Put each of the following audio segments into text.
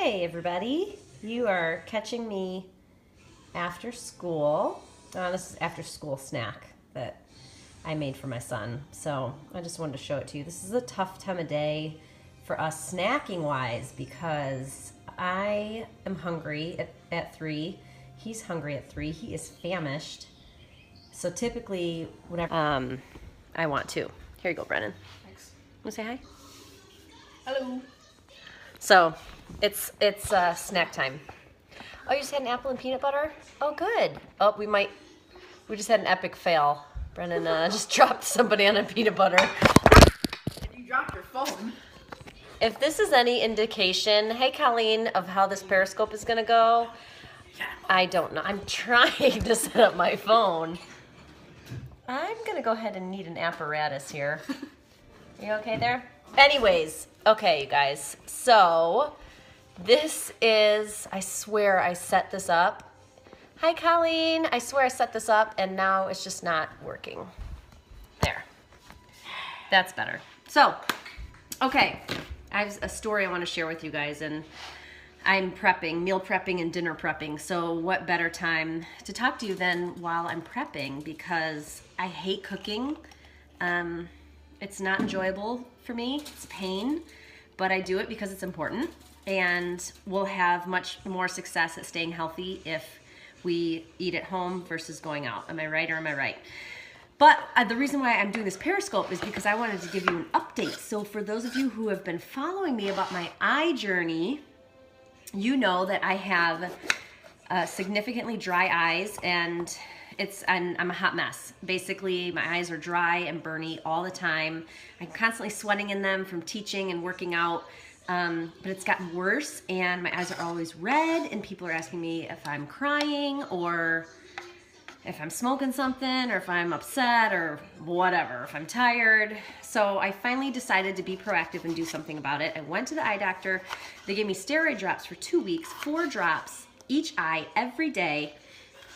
Hey everybody, you are catching me after school. This is after school snack that I made for my son. So I just wanted to show it to you. This is a tough time of day for us snacking wise because I am hungry at 3. He's hungry at 3. He is famished. So typically whenever I want to. Here you go, Brennan. Thanks. Want to say hi? Hello. So it's snack time. Oh, you just had an apple and peanut butter? Oh, good. Oh, we just had an epic fail. Brennan just dropped somebody on a peanut butter. You dropped your phone. If this is any indication, hey Colleen, of how this Periscope is gonna go, I don't know. I'm trying to set up my phone. I'm gonna go ahead and need an apparatus here. Are you okay there? Anyways, okay, you guys. So this is, I swear I set this up. Hi, Colleen. I swear I set this up and now it's just not working. There. That's better. So, okay. I have a story I want to share with you guys, and I'm prepping, meal prepping and dinner prepping. So what better time to talk to you than while I'm prepping, because I hate cooking. It's not enjoyable for me. It's pain, but I do it because it's important, and we'll have much more success at staying healthy if we eat at home versus going out. Am I right or am I right? But the reason why I'm doing this Periscope is because I wanted to give you an update. So for those of you who have been following me about my eye journey, you know that I have significantly dry eyes, and I'm a hot mess. Basically, my eyes are dry and burny all the time. I'm constantly sweating in them from teaching and working out, but it's gotten worse, and my eyes are always red, and people are asking me if I'm crying or if I'm smoking something or if I'm upset or whatever, if I'm tired. So I finally decided to be proactive and do something about it. I went to the eye doctor. They gave me steroid drops for 2 weeks, 4 drops each eye every day,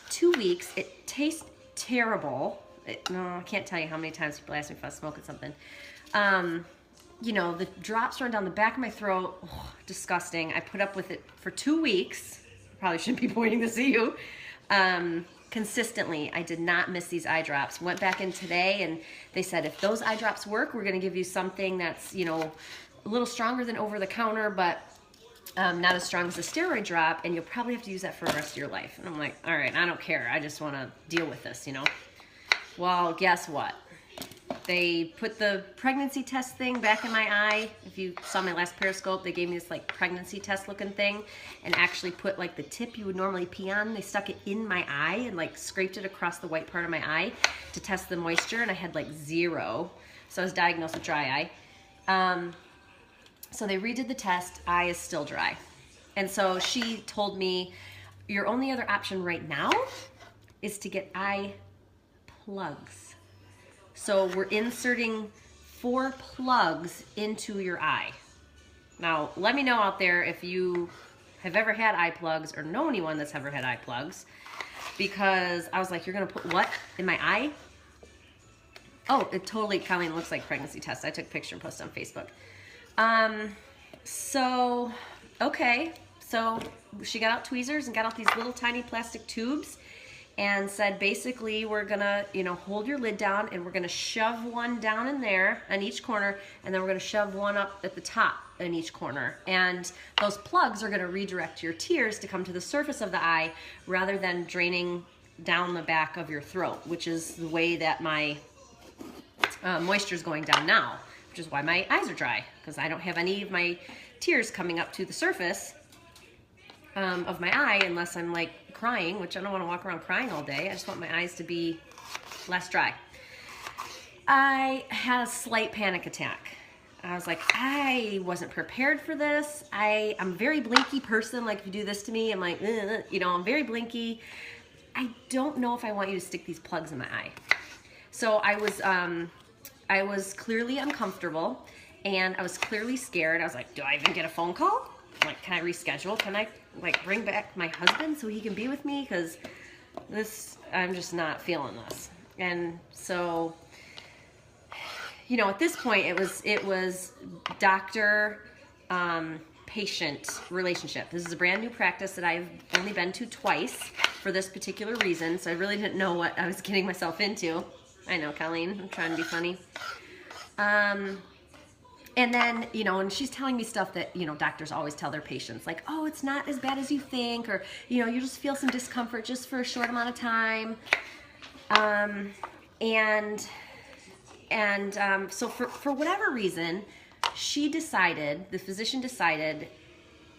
2 weeks. It tastes terrible. No, I can't tell you how many times people ask me if I was smoking something. You know, the drops run down the back of my throat. Oh, disgusting. I put up with it for 2 weeks. Probably shouldn't be pointing this at you. Consistently, I did not miss these eye drops. Went back in today and they said, if those eye drops work, we're gonna give you something that's, you know, a little stronger than over the counter, but not as strong as a steroid drop, and you'll probably have to use that for the rest of your life. And I'm like, all right, I don't care. I just wanna deal with this, you know? Well, guess what? They put the pregnancy test thing back in my eye. If you saw my last Periscope, they gave me this like pregnancy test looking thing and actually put like the tip you would normally pee on. They stuck it in my eye and like scraped it across the white part of my eye to test the moisture, and I had like 0. So I was diagnosed with dry eye. So they redid the test. Eye is still dry. And so she told me, your only other option right now is to get eye plugs. So we're inserting 4 plugs into your eye. Now, let me know out there if you have ever had eye plugs or know anyone that's ever had eye plugs, because I was like, you're gonna put what in my eye? Oh, it totally, Colleen, looks like pregnancy test. I took a picture and posted on Facebook. So, okay. So she got out tweezers and got out these little tiny plastic tubes and said, basically, we're gonna, you know, hold your lid down and we're gonna shove one down in there on each corner, and then we're gonna shove one up at the top in each corner. And those plugs are gonna redirect your tears to come to the surface of the eye rather than draining down the back of your throat, which is the way that my moisture is going down now, which is why my eyes are dry, because I don't have any of my tears coming up to the surface of my eye unless I'm like crying, which I don't want to walk around crying all day. I just want my eyes to be less dry. I had a slight panic attack. I was like, I wasn't prepared for this. I'm a very blinky person. Like if you do this to me, I'm like, you know, I'm very blinky. I don't know if I want you to stick these plugs in my eye. So I was clearly uncomfortable, and I was clearly scared. I was like, do I even get a phone call? Like, can I reschedule? Can I like bring back my husband so he can be with me? Because I'm just not feeling this. And so, you know, at this point it was doctor, patient relationship. This is a brand new practice that I've only been to twice for this particular reason, so I really didn't know what I was getting myself into. I know, Colleen, I'm trying to be funny. And then, you know, and she's telling me stuff that, you know, doctors always tell their patients, like, oh, it's not as bad as you think, or, you know, you just feel some discomfort just for a short amount of time. So for whatever reason, the physician decided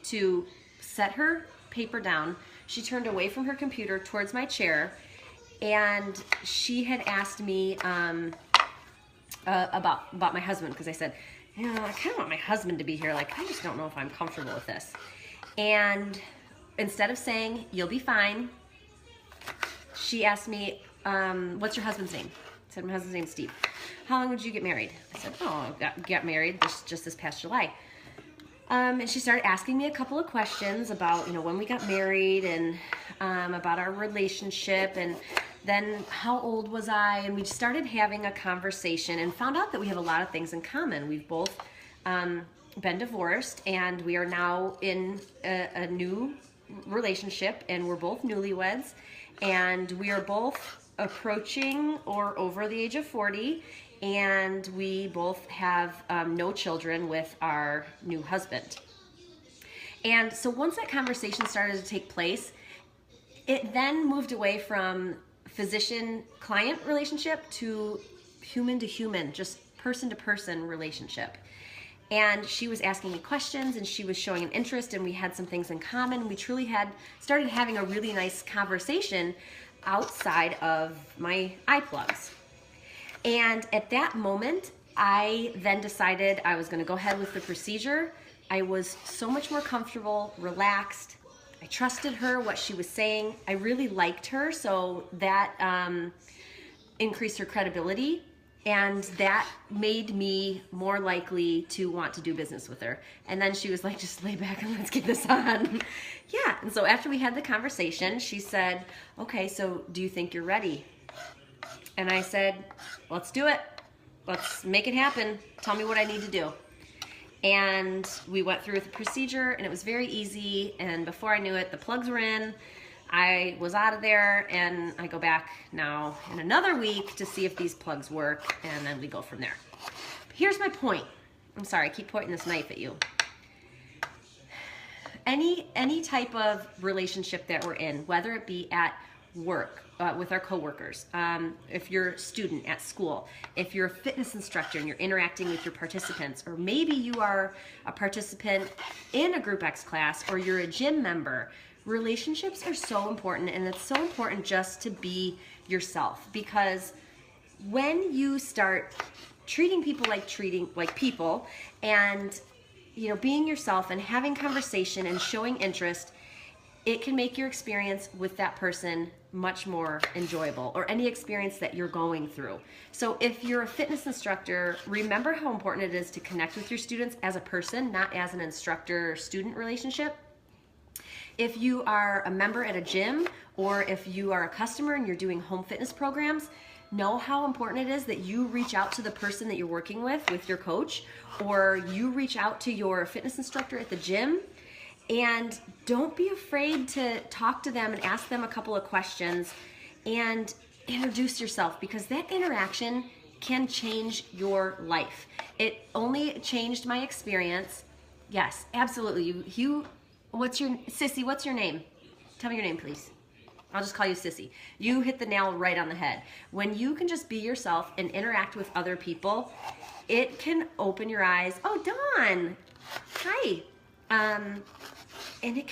to set her paper down. She turned away from her computer towards my chair, and she had asked me about my husband, because I said, you know, I kind of want my husband to be here. Like, I just don't know if I'm comfortable with this. And instead of saying, you'll be fine, she asked me, what's your husband's name? I said, my husband's name's Steve. How long would you get married? I said, oh, I got married just this past July. And she started asking me a couple of questions about, you know, when we got married, and about our relationship, and then how old was I? And we started having a conversation and found out that we have a lot of things in common. We've both been divorced, and we are now in a new relationship, and we're both newlyweds, and we are both approaching or over the age of 40, and we both have no children with our new husband. And so once that conversation started to take place, it then moved away from physician-client relationship to human-to-human, just person-to-person relationship. And she was asking me questions, and she was showing an interest, and we had some things in common. We truly had started having a really nice conversation outside of my eye plugs. And at that moment, I then decided I was going to go ahead with the procedure. I was so much more comfortable, relaxed. I trusted her, what she was saying. I really liked her, so that increased her credibility, and that made me more likely to want to do business with her. And then she was like, just lay back and let's get this on. Yeah, and so after we had the conversation, she said, okay, so do you think you're ready? And I said, let's do it. Let's make it happen. Tell me what I need to do. And we went through with the procedure, and it was very easy, and before I knew it, the plugs were in, I was out of there, and I go back now in another week to see if these plugs work, and then we go from there. Here's my point. I'm sorry, I keep pointing this knife at you. Any type of relationship that we're in, whether it be at work, with our coworkers, if you're a student at school, if you're a fitness instructor and you're interacting with your participants, or maybe you are a participant in a Group X class, or you're a gym member, relationships are so important, and it's so important just to be yourself, because when you start treating people like people, and you know, being yourself and having conversation and showing interest, it can make your experience with that person much more enjoyable, or any experience that you're going through. So if you're a fitness instructor, remember how important it is to connect with your students as a person, not as an instructor-student relationship. If you are a member at a gym, or if you are a customer and you're doing home fitness programs, know how important it is that you reach out to the person that you're working with your coach, or you reach out to your fitness instructor at the gym. And don't be afraid to talk to them and ask them a couple of questions and introduce yourself, because that interaction can change your life. It only changed my experience. Yes, absolutely. Sissy, what's your name? Tell me your name, please. I'll just call you Sissy. You hit the nail right on the head. When you can just be yourself and interact with other people, it can open your eyes. Oh, Dawn. Hi. And it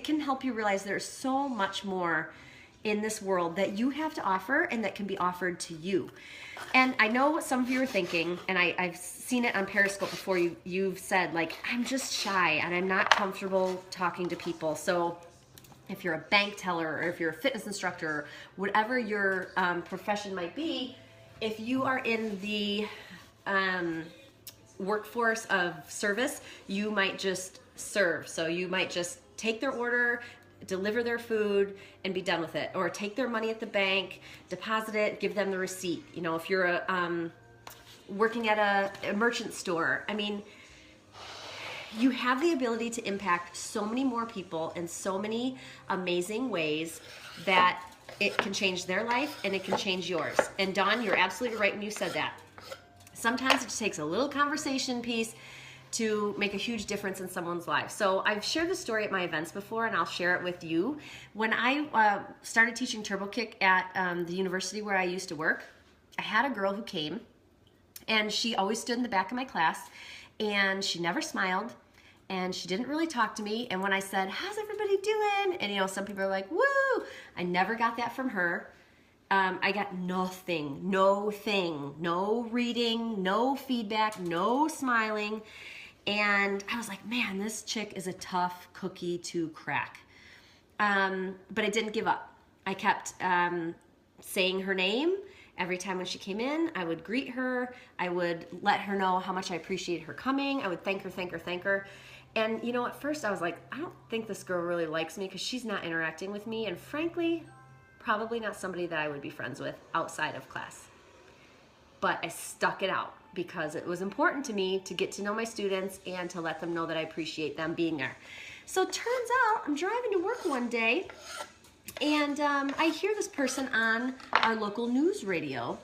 can help you realize there's so much more in this world that you have to offer, and that can be offered to you. And I know what some of you are thinking, and I've seen it on Periscope before. You've said, like, I'm just shy and I'm not comfortable talking to people. So if you're a bank teller, or if you're a fitness instructor, or whatever your profession might be, if you are in the workforce of service, you might just serve. So you might just take their order, deliver their food, and be done with it. Or take their money at the bank, deposit it, give them the receipt. You know, if you're working at a merchant store, I mean, you have the ability to impact so many more people in so many amazing ways that it can change their life and it can change yours. And Dawn, you're absolutely right when you said that. Sometimes it just takes a little conversation piece to make a huge difference in someone's life. So I've shared the story at my events before, and I'll share it with you. When I started teaching Turbo Kick at the university where I used to work, I had a girl who came, and she always stood in the back of my class, and she never smiled, and she didn't really talk to me. And when I said, how's everybody doing? And you know, some people are like, woo! I never got that from her. I got nothing, no reading, no feedback, no smiling. And I was like, man, this chick is a tough cookie to crack. But I didn't give up. I kept saying her name. Every time when she came in, I would greet her. I would let her know how much I appreciated her coming. I would thank her. And you know, at first I was like, I don't think this girl really likes me because she's not interacting with me. And frankly, probably not somebody that I would be friends with outside of class. But I stuck it out because it was important to me to get to know my students and to let them know that I appreciate them being there. So it turns out I'm driving to work one day, and I hear this person on our local news radio,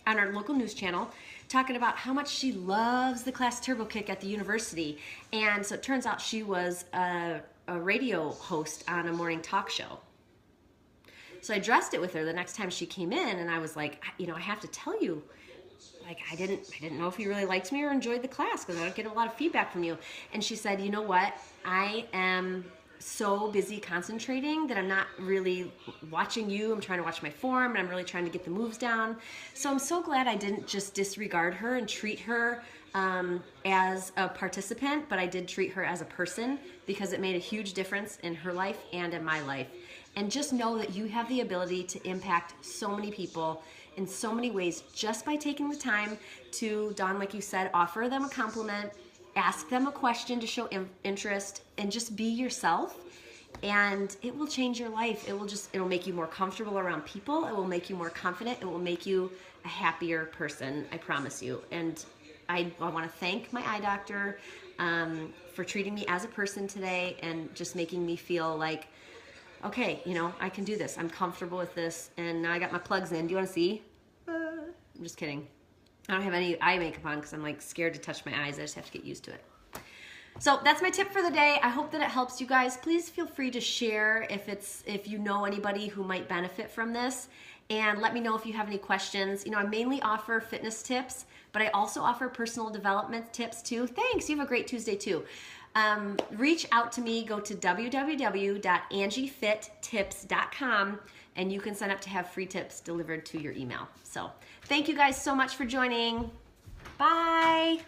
on our local news channel, talking about how much she loves the class Turbo Kick at the university. And so it turns out she was a radio host on a morning talk show. So I addressed it with her the next time she came in, and I was like, you know, I have to tell you, like, I didn't know if you really liked me or enjoyed the class because I don't get a lot of feedback from you. And she said, you know what? I am so busy concentrating that I'm not really watching you. I'm trying to watch my form, and I'm really trying to get the moves down. So I'm so glad I didn't just disregard her and treat her as a participant, but I did treat her as a person because it made a huge difference in her life and in my life. And just know that you have the ability to impact so many people in so many ways just by taking the time to, Dawn, like you said, offer them a compliment, ask them a question to show interest, and just be yourself. And it will change your life. It'll make you more comfortable around people. It will make you more confident. It will make you a happier person, I promise you. And I want to thank my eye doctor for treating me as a person today and just making me feel like, okay, you know, I can do this. I'm comfortable with this. And now I got my plugs in. Do you want to see? I'm just kidding. I don't have any eye makeup on because I'm like scared to touch my eyes. I just have to get used to it. So that's my tip for the day. I hope that it helps you guys. Please feel free to share if you know anybody who might benefit from this. And let me know if you have any questions. You know, I mainly offer fitness tips, but I also offer personal development tips too. Thanks. You have a great Tuesday too. Reach out to me. Go to www.angieFitTips.com and you can sign up to have free tips delivered to your email. So thank you guys so much for joining. Bye.